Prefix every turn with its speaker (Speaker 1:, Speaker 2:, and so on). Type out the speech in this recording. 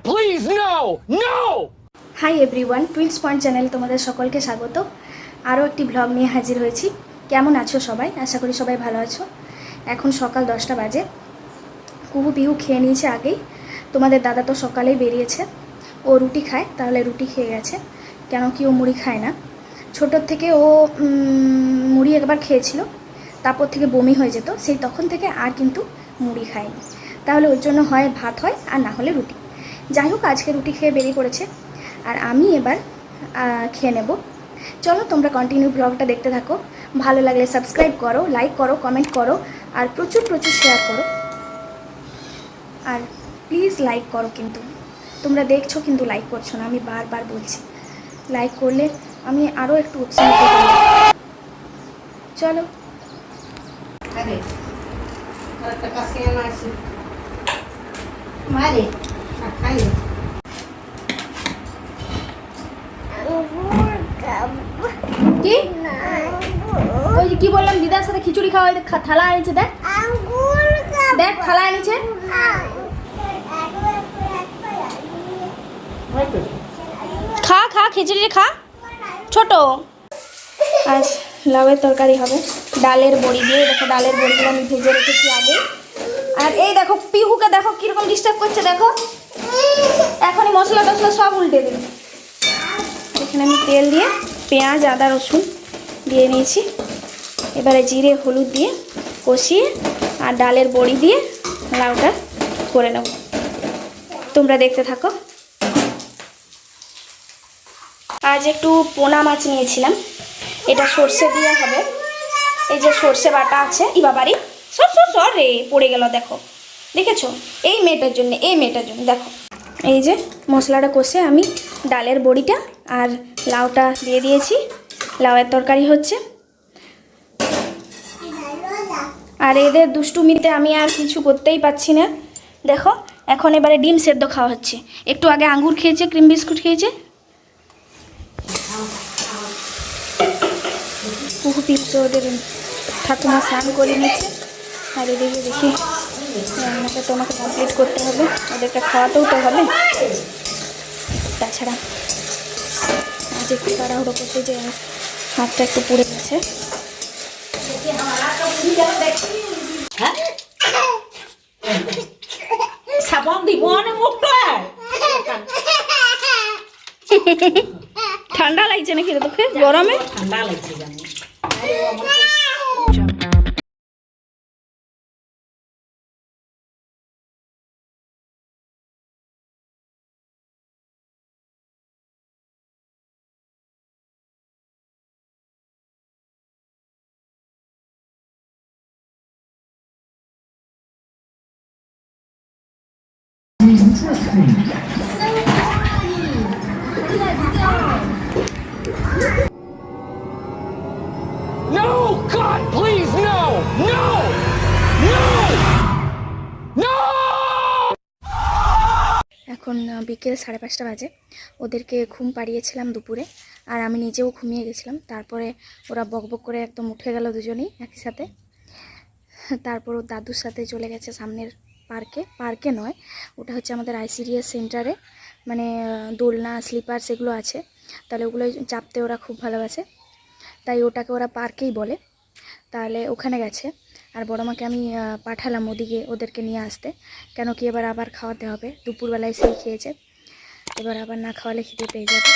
Speaker 1: please, no! No!
Speaker 2: Hi everyone, twins point channel তোমাদের সকলকে স্বাগত। আরও একটি ব্লগ নিয়ে হাজির হয়েছি। কেমন আছো সবাই? আশা করি সবাই ভালো আছো। এখন সকাল 10টা বাজে। কুহু পিহু খেয়ে নিয়েছে আগেই। তোমাদের দাদা তো সকালেই বেরিয়েছে, ও রুটি খায়, তাহলে রুটি খেয়ে গেছে, কেন কি ও মুড়ি খায় না। ছোটোর থেকে ও মুড়ি একবার খেয়েছিল, তারপর থেকে বমি হয়ে যেত, সেই তখন থেকে আর কিন্তু মুড়ি খায়নি। তাহলে ওর জন্য হয় ভাত হয় আর না হলে রুটি। যাই হোক, আজকে রুটি খেয়ে বেরিয়ে পড়েছে, আর আমি এবার খেয়ে নেব। চলো তোমরা কন্টিনিউ ব্লগটা দেখতে থাকো। ভালো লাগলে সাবস্ক্রাইব করো, লাইক করো, কমেন্ট করো, আর প্রচুর প্রচুর শেয়ার করো। আর প্লিজ লাইক করো, কিন্তু তোমরা দেখছো কিন্তু লাইক করছো না। আমি বারবার বলছি, লাইক করলে আমি আরও একটু উৎসাহিত করি। চলো। কি ওই যে কি বললাম, দিদার সাথে খিচুড়ি খাওয়া, থালা এনেছে, দেখ দেখ থালা এনেছে। খা খা খিচুড়ি খা, ছোট। আজ লাউয়ের তরকারি হবে ডালের বড়ি দিয়ে। দেখো ডালের বড়িগুলো আমি ভেজে রেখেছি আগে। আর এই দেখো পিহুকে দেখো কীরকম ডিস্টার্ব করছে, দেখো এখনই মশলা টশলা সব উল্টে দেবে। এখানে আমি তেল দিয়ে পেঁয়াজ আদা রসুন দিয়ে নিয়েছি। এবারে জিরে হলুদ দিয়ে কষিয়ে আর ডালের বড়ি দিয়ে লাউটা করে নেব। তোমরা দেখতে থাকো। আজ একটু পোনা মাছ নিয়েছিলাম, এটা সর্ষে দিয়ে হবে। এই যে সর্ষে বাটা আছে, বাবারি সব রে পড়ে গেল, দেখো দেখেছো? এই মেয়েটার জন্য দেখো। এই যে মশলাটা কষে আমি ডালের বড়িটা আর লাউটা দিয়ে দিয়েছি। লাউয়ের তরকারি হচ্ছে। আর এদের দুষ্টুমিতে আমি আর কিছু করতেই পারছি না। দেখো এখন এবারে ডিম সেদ্ধ খাওয়া হচ্ছে। একটু আগে আঙ্গুর খেয়েছে, ক্রিম বিস্কুট খেয়েছে। কুহু পিপতে ওদের ঠাকুমা স্নান করে নিচ্ছে। আর এদিকে দেখি রান্নাটা তোমাকে কমপ্লিট করতে হবে, ওদেরকে খাওয়াতেও তো হবে। তাছাড়া আজ একটু তাড়াহুড়ো করতে যে হাতটা একটু পুড়ে গেছে। ঠান্ডা লাগছে নাকি তোকে? গরমে ঠান্ডা লাগছে জানি।
Speaker 1: No! God, please, no! No! No! No!
Speaker 2: এখন বিকেল 5:30 বাজে। ওদেরকে ঘুম পাড়িয়েছিলাম দুপুরে, আর আমি নিজেও ঘুমিয়ে গেছিলাম। তারপরে ওরা বকবক করে একদম উঠে গেল দুজনেই একই সাথে। তারপর ও দাদুর সাথে চলে গেছে সামনের পার্কে নয়, ওটা হচ্ছে আমাদের আইসিডিএস সেন্টারে, মানে দোলনা স্লিপার সেগুলো আছে, তাহলে ওগুলো চাপতে ওরা খুব ভালোবাসে, তাই ওটাকে ওরা পার্কেই বলে। তাহলে ওখানে গেছে। আর বড় মাকে আমি পাঠালাম ওদিকে ওদেরকে নিয়ে আসতে, কেন কি এবার আবার খাওয়াতে হবে। দুপুরবেলায় সেই খেয়েছে, এবার আবার না খাওয়ালে খিদে পেয়ে যাবে।